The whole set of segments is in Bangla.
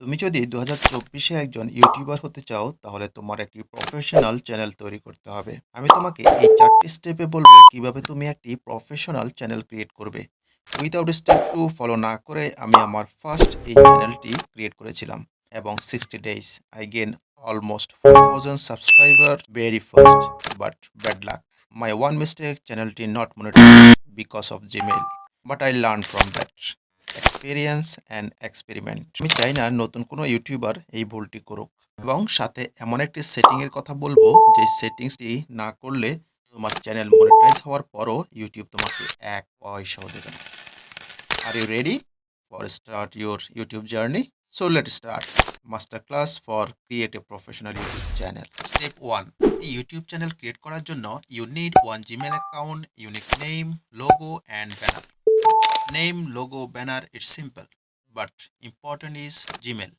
তুমি যদি 2024-এ একজন ইউটিউবার হতে চাও তাহলে তোমার একটি প্রফেশনাল চ্যানেল তৈরি করতে হবে। আমি তোমাকে এই 4টি স্টেপে বলবো কিভাবে তুমি একটি প্রফেশনাল চ্যানেল ক্রিয়েট করবে। উইদাউট স্টেপ 2 ফলো না করে আমি আমার ফার্স্ট এই চ্যানেলটি ক্রিয়েট করেছিলাম এবং 60 days I gain almost 4000 subscriber very first but bad luck my one mistake চ্যানেলটি not monetized because of Gmail but I learn from that experience and experiment. আমি চাই না নতুন কোনো ইউটিউবার এই ভুলটি করুক এবং সাথে এমন একটি সেটিংয়ের কথা বলবো যে সেটিংসটি না করলে তোমার চ্যানেল মনিটাইজ হওয়ার পরও ইউটিউব তোমাকে এক পয়সাও দেবে না। Are you ready for start your YouTube journey? So let start master class for create a professional YouTube channel. Step 1, YouTube channel create করার জন্য you need one Gmail account, unique name, logo and banner. Name, logo, banner it's simple but important is Gmail.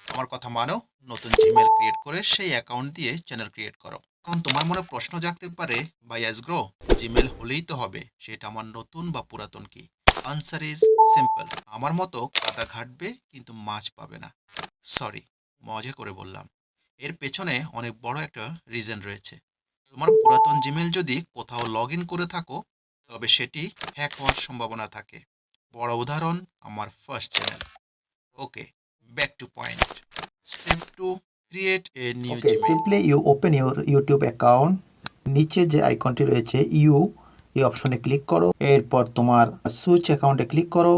আমার কথা মানো, নতুন জিমেল ক্রিয়েট করে সেই অ্যাকাউন্ট দিয়ে চ্যানেল ক্রিয়েট করো। কারণ তোমার মনে প্রশ্ন জাগতে পারে, ভাই অ্যাসগ্রো জিমেল হলেই তো হবে, সেটা আমার নতুন বা পুরাতন কি? Answer is simple. আমার মতো কাদা ঘাটবে কিন্তু মাছ পাবে না। সরি, মজা করে বললাম। এর পেছনে অনেক বড় একটা রিজন রয়েছে। তোমার পুরাতন জিমেল যদি কোথাও লগ ইন করে থাকো তবে সেটি হ্যাক হওয়ার সম্ভাবনা থাকে। বড় উদাহরণ আমার first channel. Okay, back to point. Step 2, create a new Okay, Gmail. simply you open your YouTube account. নিচে যে আইকনটি রয়েছে এই অপশনে ক্লিক করো। এরপর তোমার সুইচ অ্যাকাউন্টে ক্লিক করো।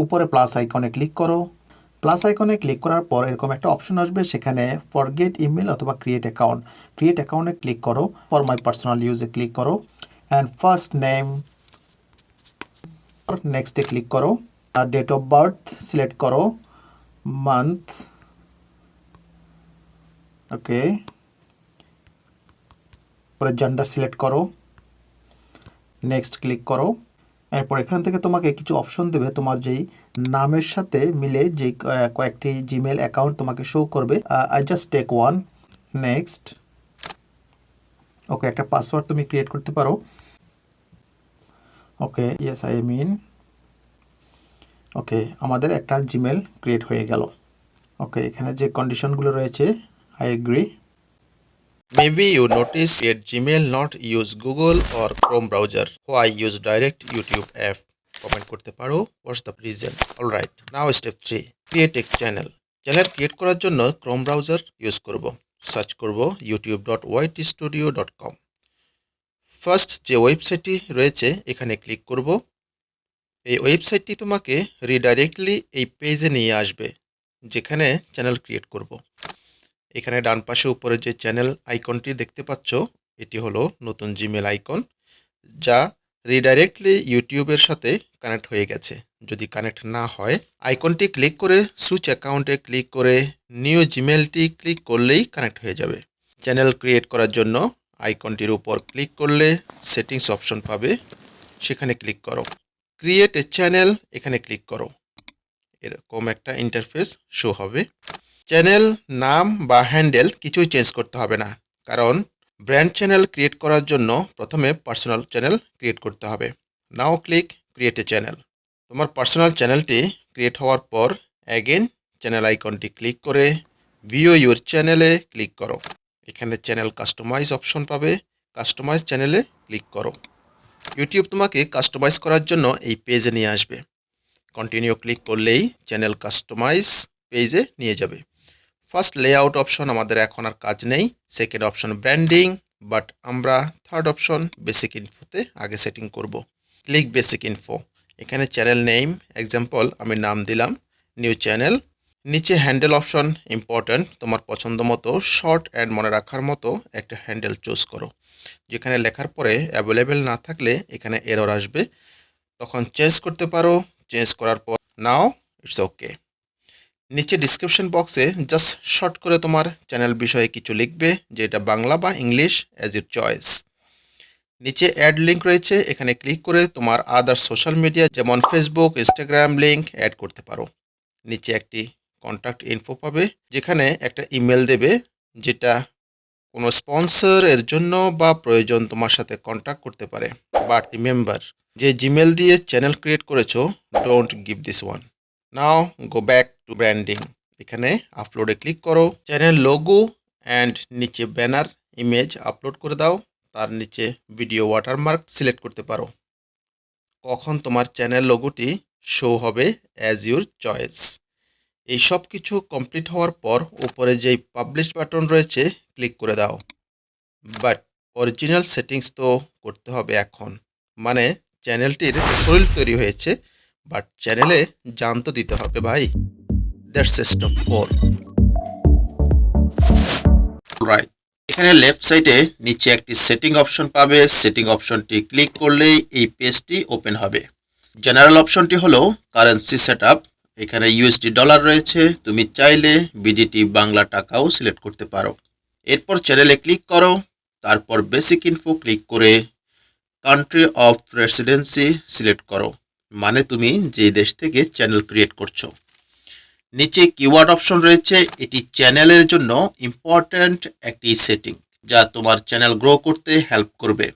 উপরে প্লাস আইকনে ক্লিক করো। প্লাস আইকনে ক্লিক করার পর এরকম একটা অপশন আসবে, সেখানে ফরগেট ইমেল অথবা ক্রিয়েট অ্যাকাউন্ট। ক্রিয়েট অ্যাকাউন্টে ক্লিক করো। ফর মাই পার্সোনাল ইউজে ক্লিক করো অ্যান্ড ফার্স্ট নেম, নেক্সটে ক্লিক করো। আর ডেট অফ বার্থ সিলেক্ট করো, মান্থ, ওকে। পরে জেন্ডার সিলেক্ট করো, নেক্সট ক্লিক করো। এরপর এখান থেকে তোমাকে কিছু অপশন দেবে, তোমার যেই নামের সাথে মিলে যে কয়েকটি জিমেল অ্যাকাউন্ট তোমাকে শো করবে। I just take one, next. Okay, একটা পাসওয়ার্ড তুমি ক্রিয়েট করতে পারো। ওকে, ইয়েস আই মিন। ওকে, আমাদের একটা জিমেল ক্রিয়েট হয়ে গেল। ওকে, এখানে যে কন্ডিশনগুলো রয়েছে I agree. Maybe you notice create Gmail not use Google or Chrome browser. Why use direct YouTube app? Comment করতে পারো what's the reason. Alright, now step 3, create a channel. Channel create করার জন্য ক্রোম ব্রাউজার ইউজ করব। সার্চ করব youtube.ytstudio.com। ফার্স্ট যে ওয়েবসাইটটি রয়েছে এখানে ক্লিক করব। এই ওয়েবসাইটটি তোমাকে রিডাইরেক্টলি এই পেজে নিয়ে আসবে যেখানে চ্যানেল ক্রিয়েট করব। এখানে ডান পাশে উপরে যে চ্যানেল আইকনটি দেখতে পাচ্ছ এটি হলো নতুন জিমেল আইকন, যা রিডাইরেক্টলি ইউটিউবের সাথে কানেক্ট হয়ে গেছে। যদি কানেক্ট না হয় আইকনটি ক্লিক করে সুইচ অ্যাকাউন্টে ক্লিক করে নিউ জিমেলটি ক্লিক করলেই কানেক্ট হয়ে যাবে। চ্যানেল ক্রিয়েট করার জন্য আইকনটির উপর ক্লিক করলে সেটিংস অপশন পাবে, সেখানে ক্লিক করো। ক্রিয়েট এ চ্যানেল এখানে ক্লিক করো। এরকম একটা ইন্টারফেস শো হবে। চ্যানেল নাম বা হ্যান্ডেল কিছুই চেঞ্জ করতে হবে না, কারণ ব্র্যান্ড চ্যানেল ক্রিয়েট করার জন্য প্রথমে পার্সোনাল চ্যানেল ক্রিয়েট করতে হবে। Now click create a channel. তোমার পার্সোনাল চ্যানেলটি ক্রিয়েট হওয়ার পর অ্যাগেন চ্যানেল আইকনটি ক্লিক করে ভিউ ইউর চ্যানেলে ক্লিক করো। এখানে চ্যানেল কাস্টমাইজ অপশন পাবে, কাস্টমাইজ চ্যানেলে ক্লিক করো। ইউটিউব তোমাকে কাস্টমাইজ করার জন্য এই পেজে নিয়ে আসবে। কন্টিনিউ ক্লিক করলেই চ্যানেল কাস্টমাইজ পেজে নিয়ে যাবে। ফার্স্ট লেআউট অপশন আমাদের এখন আর কাজ নেই। সেকেন্ড অপশন ব্র্যান্ডিং, বাট আমরা থার্ড অপশন বেসিক ইনফোতে আগে সেটিং করব। Click basic info. এখানে চ্যানেল নেম এক্সাম্পল আমি নাম দিলাম নিউ চ্যানেল। নিচে হ্যান্ডেল অপশন ইম্পর্ট্যান্ট, তোমার পছন্দ মতো শর্ট অ্যান্ড মনে রাখার মতো একটা হ্যান্ডেল চুজ করো। যেখানে লেখার পরে অ্যাভেলেবেল না থাকলে এখানে এরর আসবে, তখন চেঞ্জ করতে পারো। চেঞ্জ করার পর নাও ইটস ওকে। নিচে ডিসক্রিপশন বক্সে জাস্ট শর্ট করে তোমার চ্যানেল বিষয়ে কিছু লিখবে, যেটা বাংলা বা ইংলিশ অ্যাজ ইউর চয়েস। নিচে অ্যাড লিঙ্ক রয়েছে, এখানে ক্লিক করে তোমার আদার সোশ্যাল মিডিয়া যেমন ফেসবুক, ইনস্টাগ্রাম লিঙ্ক অ্যাড করতে পারো। নিচে একটি কন্ট্যাক্ট ইনফো পাবে, যেখানে একটা ইমেল দেবে, যেটা কোনো স্পন্সর এর জন্য বা প্রয়োজন তোমার সাথে কন্ট্যাক্ট করতে পারে। বাট রিমেম্বার, যে জিমেল দিয়ে চ্যানেল ক্রিয়েট করেছো, don't give this one. Now go back to branding. এখানে আপলোডে ক্লিক করো, চ্যানেল লোগো অ্যান্ড নিচে ব্যানার ইমেজ আপলোড করে দাও, তার নিচে ভিডিও ওয়াটারমার্ক সিলেক্ট করতে পারো। কখন তোমার চ্যানেল লোগোটি শো হবে অ্যাজ ইউর চয়েস। এই সব কিছু কমপ্লিট হওয়ার পর উপরে যেই পাবলিশ বাটন রয়েছে ক্লিক করে দাও। বাট অরিজিনাল সেটিংস তো করতে হবে এখন, মানে চ্যানেলটির শরীর তৈরি হয়েছে, বাট চ্যানেলে জান তো দিতে হবে ভাই। That's step 4। রাইট, এখানে লেফট সাইডে নিচে একটি সেটিং অপশন পাবে। সেটিং অপশনটি ক্লিক করলেই এই পেজটি ওপেন হবে। জেনারেল অপশনটি হলো কারেন্সি সেটআপ। এখানে ইউএসডি ডলার রয়েছে, তুমি চাইলে বিডিটি বাংলা টাকাও সিলেক্ট করতে পারো। এরপর চ্যানেলে ক্লিক করো, তারপর বেসিক ইনফো ক্লিক করে কান্ট্রি অফ রেসিডেন্সি সিলেক্ট করো, মানে তুমি যে দেশ থেকে চ্যানেল ক্রিয়েট করছো। নিচে কিওয়ার্ড অপশন রয়েছে, এটি চ্যানেলের জন্য ইম্পর্ট্যান্ট একটি সেটিং যা তোমার চ্যানেল গ্রো করতে হেল্প করবে।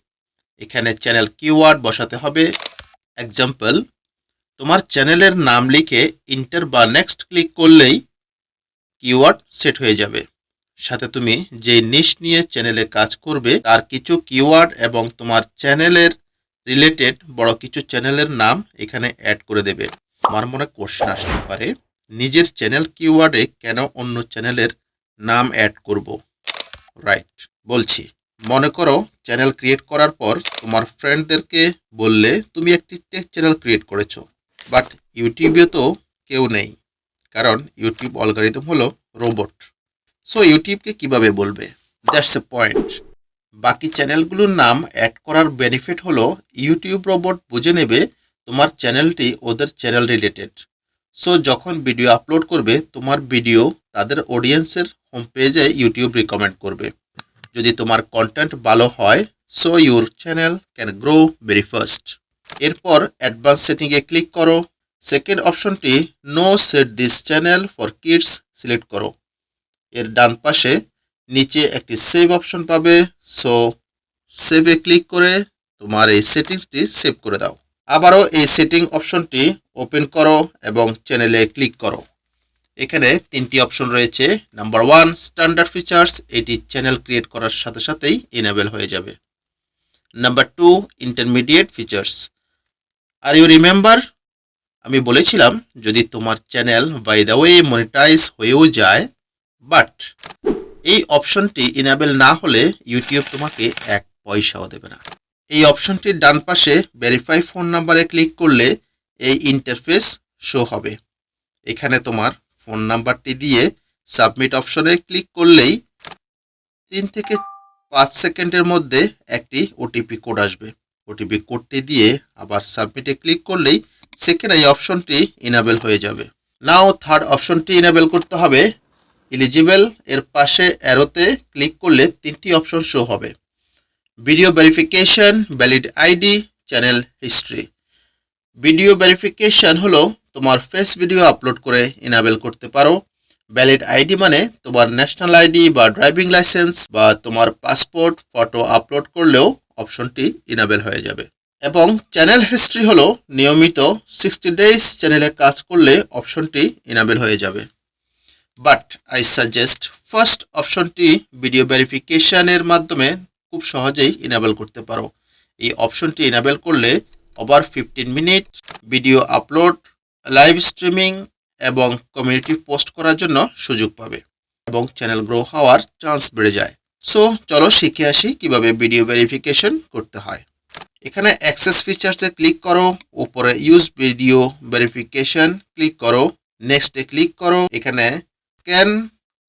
এখানে চ্যানেল কিওয়ার্ড বসাতে হবে। এক্সাম্পল, তোমার চ্যানেলের নাম লিখে ইন্টার বা নেক্সট ক্লিক করলেই কিওয়ার্ড সেট হয়ে যাবে। সাথে তুমি যে নিশ নিয়ে চ্যানেলে কাজ করবে তার কিছু কিওয়ার্ড এবং তোমার চ্যানেলের রিলেটেড বড় কিছু চ্যানেলের নাম এখানে অ্যাড করে দেবে। আমার মনে কোশ্চেন আসতে পারে, নিজের চ্যানেল কিওয়ার্ডে কেন অন্য চ্যানেলের নাম অ্যাড করব? রাইট, বলছি। মনে করো চ্যানেল ক্রিয়েট করার পর তোমার ফ্রেন্ডদেরকে বললে তুমি একটি টেক চ্যানেল ক্রিয়েট করেছো, বাট ইউটিউবে তো কেউ নেই, কারণ ইউটিউব অ্যালগরিদম হলো রোবট। সো ইউটিউবকে কিভাবে বলবে? That's a point. বাকি চ্যানেলগুলোর নাম অ্যাড করার বেনিফিট হলো ইউটিউব রোবট বুঝে নেবে তোমার চ্যানেলটি ওদের চ্যানেল রিলেটেড। সো যখন ভিডিও আপলোড করবে তোমার ভিডিও তাদের অডিয়েন্সের হোম পেজে ইউটিউব রিকমেন্ড করবে। যদি তোমার কন্টেন্ট ভালো হয়, so your channel can grow very fast. এরপর অ্যাডভান্স সেটিংয়ে ক্লিক করো। সেকেন্ড অপশনটি no set this channel for kids select করো। এর ডান পাশে নিচে একটি সেভ অপশন পাবে। সো সেভে ক্লিক করে তোমার এই সেটিংসটি সেভ করে দাও। আবারও এই সেটিং অপশনটি ওপেন করো এবং চ্যানেলে ক্লিক করো। এখানে তিনটি অপশন রয়েছে। নাম্বার 1 স্ট্যান্ডার্ড ফিচার্স, এটি চ্যানেল ক্রিয়েট করার সাথে সাথেই এনেবল হয়ে যাবে। Number 2 intermediate features. Are you remember, আমি বলেছিলাম যদি তোমার channel by the way monetize হয়েও যায়, বাট এই অপশনটি ইনেবল না হলে ইউটিউব তোমাকে এক পয়সাও দেবে না। এই অপশনটির ডান পাশে ভেরিফাই ফোন নাম্বারে ক্লিক করলে এই ইন্টারফেস শো হবে। এখানে তোমার ফোন নাম্বারটি দিয়ে সাবমিট অপশনে ক্লিক করলেই 3 থেকে 5 সেকেন্ডের মধ্যে একটি ওটিপি কোড আসবে। ওটিপি কোডটি দিয়ে আবার সাবমিটে ক্লিক করলেই সেকেন্ড এই অপশনটি ইনেবল হয়ে যাবে। নাও থার্ড অপশনটি ইনেবল করতে হবে। এলিজিবল এর পাশে অ্যারোতে ক্লিক করলে 3টি অপশন শো হবে। Video verification, valid ID, channel history. Video verification হলো তোমার ফেস ভিডিও আপলোড করে ইনেবল করতে পারো। ভ্যালিড আইডি মানে তোমার ন্যাশনাল আইডি বা ড্রাইভিং লাইসেন্স বা তোমার পাসপোর্ট ফটো আপলোড করলেও অপশনটি ইনেবল হয়ে যাবে। এবং চ্যানেল হিস্ট্রি হলো নিয়মিত 60 ডেজ চ্যানেলে কাজ করলে অপশনটি ইনেবল হয়ে যাবে। বাট আই সাজেস্ট ফার্স্ট অপশনটি ভিডিও ভেরিফিকেশনের মাধ্যমে খুব সহজেই ইনেবল করতে পারো। এই অপশনটি ইনেবল করলে over 15 minute video upload, live streaming এবং কমিউনিটি পোস্ট করার জন্য সুযোগ পাবে এবং চ্যানেল গ্রো হওয়ার চান্স বেড়ে যায়। সো চলো শিখে আসি কিভাবে ভিডিও ভেরিফিকেশন করতে হয়। এখানে অ্যাক্সেস ফিচার্সে ক্লিক করো, উপরে ইউজ ভিডিও ভেরিফিকেশন ক্লিক করো, নেক্সটে ক্লিক করো। এখানে স্ক্যান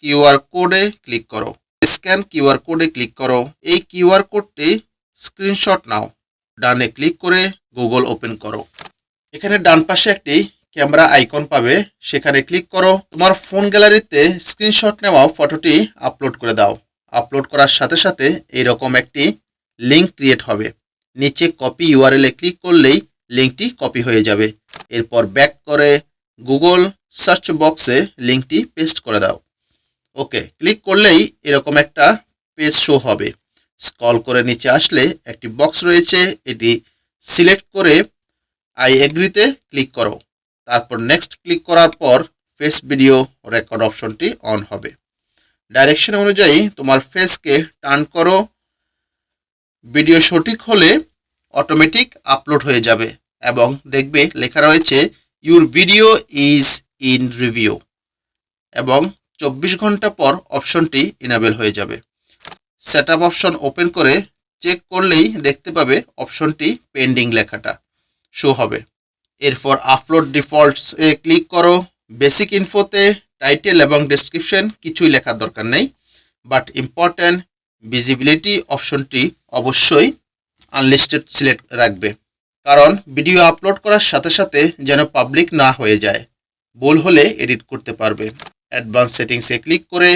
কিউআর কোডে ক্লিক করো। স্ক্যান কিউআর কোডে ক্লিক করো। এই কিউআর কোডটি স্ক্রিনশট নাও। ডানে ক্লিক করে গুগল ওপেন করো। এখানে ডান পাশে একটি ক্যামেরা আইকন পাবে, সেখানে ক্লিক করো। তোমার ফোন গ্যালারিতে স্ক্রিনশট নেওয়া ফটোটি আপলোড করে দাও। আপলোড করার সাথে সাথে এইরকম একটি লিঙ্ক ক্রিয়েট হবে। নিচে কপি ইউআরএল-এ ক্লিক করলেই লিঙ্কটি কপি হয়ে যাবে। এরপর ব্যাক করে গুগল সার্চ বক্সে লিঙ্কটি পেস্ট করে দাও। ওকে, ক্লিক করলেই এরকম একটা পেজ শো হবে। স্ক্রল করে নিচে আসলে একটি বক্স রয়েছে, এটি সিলেক্ট করে আই এগ্রিতে ক্লিক করো। তারপর নেক্সট ক্লিক করার পর ফেস ভিডিও রেকর্ড অপশনটি অন হবে। ডাইরেকশন অনুযায়ী তোমার ফেসকে টার্ন করো। ভিডিও সঠিক হলে অটোমেটিক আপলোড হয়ে যাবে এবং দেখবে লেখা রয়েছে your video is in review এবং 24 ঘন্টা পর অপশনটি ইনেবল হয়ে যাবে। সেটআপ অপশন ওপেন করে চেক করলেই দেখতে পাবে অপশনটি পেন্ডিং লেখাটা শো হবে। এরপর আপলোড ডিফল্টস এ ক্লিক করো। বেসিক ইনফোতে টাইটেল এবং ডেসক্রিপশন কিছুই লেখার দরকার নেই, বাট ইম্পর্ট্যান্ট ভিজিবিলিটি অপশনটি অবশ্যই আনলিস্টেড সিলেক্ট রাখবে, কারণ ভিডিও আপলোড করার সাথে সাথে যেন পাবলিক না হয়ে যায়, ভুল হলে এডিট করতে পারবে। অ্যাডভান্স সেটিংসে ক্লিক করে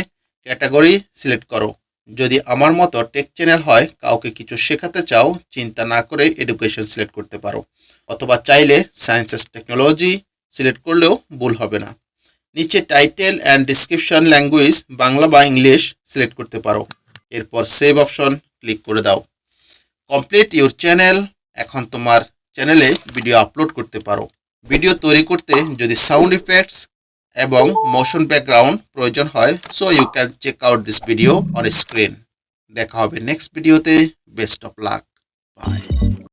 ক্যাটাগরি সিলেক্ট করো। যদি আমার মতো টেক চ্যানেল হয়, কাউকে কিছু শেখাতে চাও, চিন্তা না করে এডুকেশন সিলেক্ট করতে পারো, অথবা চাইলে সায়েন্সেস টেকনোলজি সিলেক্ট করলেও ভুল হবে না। নিচে title and description language Bangla বা ইংলিশ সিলেক্ট করতে পারো। এরপর সেভ অপশন ক্লিক করে দাও। Complete your channel. এখন তোমার চ্যানেলে ভিডিও আপলোড করতে পারো। ভিডিও তৈরি করতে যদি সাউন্ড ইফেক্টস এবং মোশন ব্যাকগ্রাউন্ড প্রয়োজন হয়, so you can check out this video on screen. দেখা হবে নেক্সট ভিডিওতে। Best of luck. বাই।